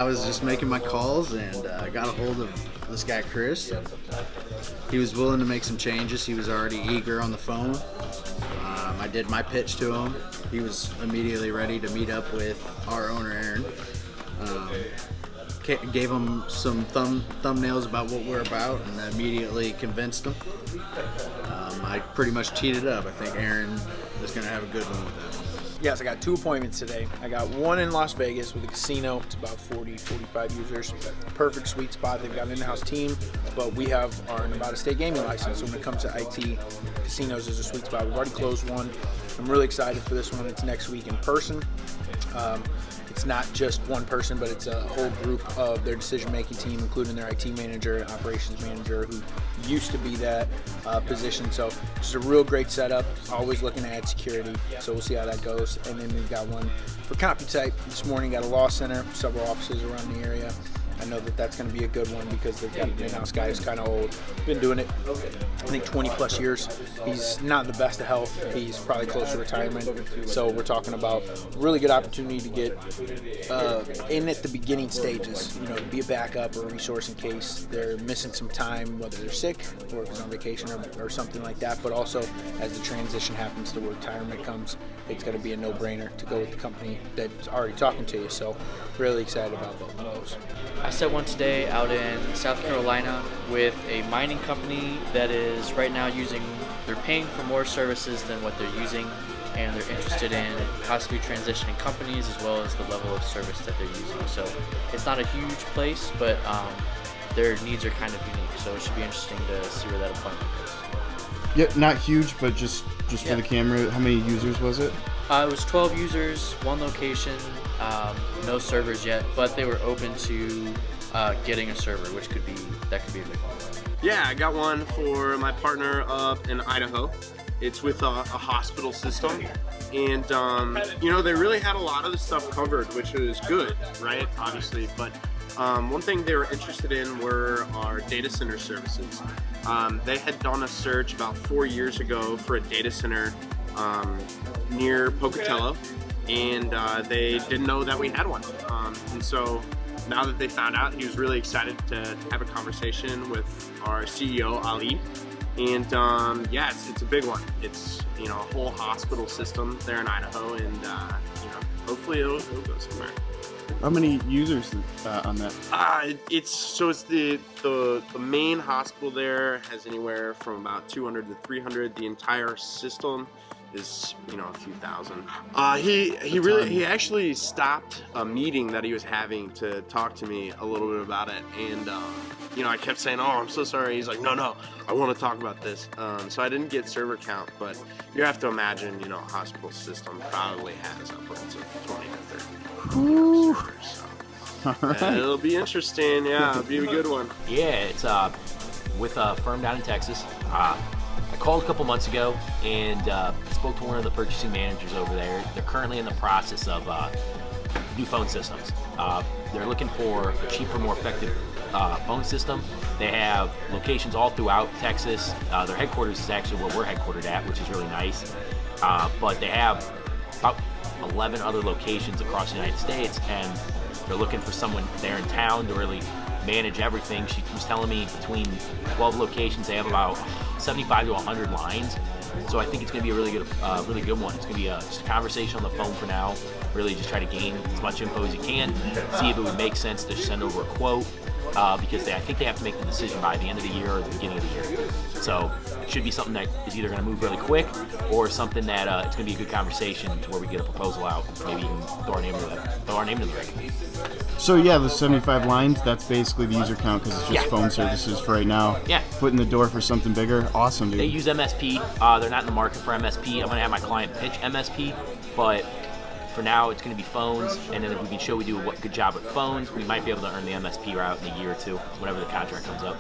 I was just making my calls and I got a hold of this guy Chris. He was willing to make some changes. He was already eager on the phone. I did my pitch to him. He was immediately ready to meet up with our owner Aaron. Gave him some thumbnails about what we're about and immediately convinced him. I pretty much teed it up. I think Aaron is going to have a good one with that. Yes, I got 2 appointments today. I got one in Las Vegas with a casino. It's about 40, 45 users. Perfect sweet spot. They've got an in-house team, but we have our Nevada State gaming license. So when it comes to IT, casinos is a sweet spot. We've already closed one. I'm really excited for this one. It's next week in person. It's not just one person, but it's a whole group of their decision-making team, including their IT manager and operations manager, who used to be that position. So just a real great setup. Always looking to add security. So we'll see how that goes. And then we've got one for CompuType this morning. Got a law center, several offices around the area. I know that that's going to be a good one because they've got an in-house guy who's kind of old. Been doing it, I think, 20 plus years. He's not in the best of health. He's probably close to retirement. So we're talking about a really good opportunity to get in at the beginning stages, to be a backup or a resource in case they're missing some time, whether they're sick or if it's on vacation or something like that. But also, as the transition happens to where retirement comes, it's going to be a no-brainer to go with the company that's already talking to you. So really excited about those. I set one today out in South Carolina with a mining company that is right now they're paying for more services than what they're using, and they're interested in possibly transitioning companies as well as the level of service that they're using. So it's not a huge place, but their needs are kind of unique, so it should be interesting to see where that appointment goes. Yeah, not huge, but just for the camera. How many users was it? It was 12 users, one location, no servers yet, but they were open to getting a server, that could be a big one. Yeah, I got one for my partner up in Idaho. It's with a hospital system, and they really had a lot of the stuff covered, which is good, right? Obviously, but one thing they were interested in were our data center services. They had done a search about 4 years ago for a data center near Pocatello, and they didn't know that we had one. And so now that they found out, he was really excited to have a conversation with our CEO, Ali. And it's a big one. It's a whole hospital system there in Idaho, and hopefully it'll go somewhere. How many users on that? It's the main hospital there has anywhere from about 200 to 300. The entire system is a few thousand. He actually stopped a meeting that he was having to talk to me a little bit about it, and I kept saying, "Oh, I'm so sorry." He's like, "No, I want to talk about this." So I didn't get server count, but you have to imagine, a hospital system probably has upwards of 20 to 30 servers. So Right. It'll be interesting. Yeah, it'll be a good one. Yeah, it's with a firm down in Texas. I called a couple months ago and spoke to one of the purchasing managers over there. They're currently in the process of new phone systems. They're looking for a cheaper, more effective phone system. They have locations all throughout Texas. Their headquarters is actually where we're headquartered at, which is really nice. But they have about 11 other locations across the United States, and they're looking for someone there in town to really manage everything. She was telling me between 12 locations, they have about 75 to 100 lines. So I think it's going to be a really good one. It's going to be just a conversation on the phone for now. Really just try to gain as much info as you can, see if it would make sense to send over a quote, because I think they have to make the decision by the end of the year or the beginning of the year. So it should be something that is either going to move really quick or something that it's going to be a good conversation to where we get a proposal out, maybe even throw our name into the ring. So yeah, the 75 lines, that's basically the user count because it's just phone services for right now. Yeah. Foot in the door for something bigger. Awesome, dude. They use MSP. They're not in the market for MSP. I'm going to have my client pitch MSP, but for now it's going to be phones, and then if we can show we do a good job with phones, we might be able to earn the MSP route in a year or two, whenever the contract comes up.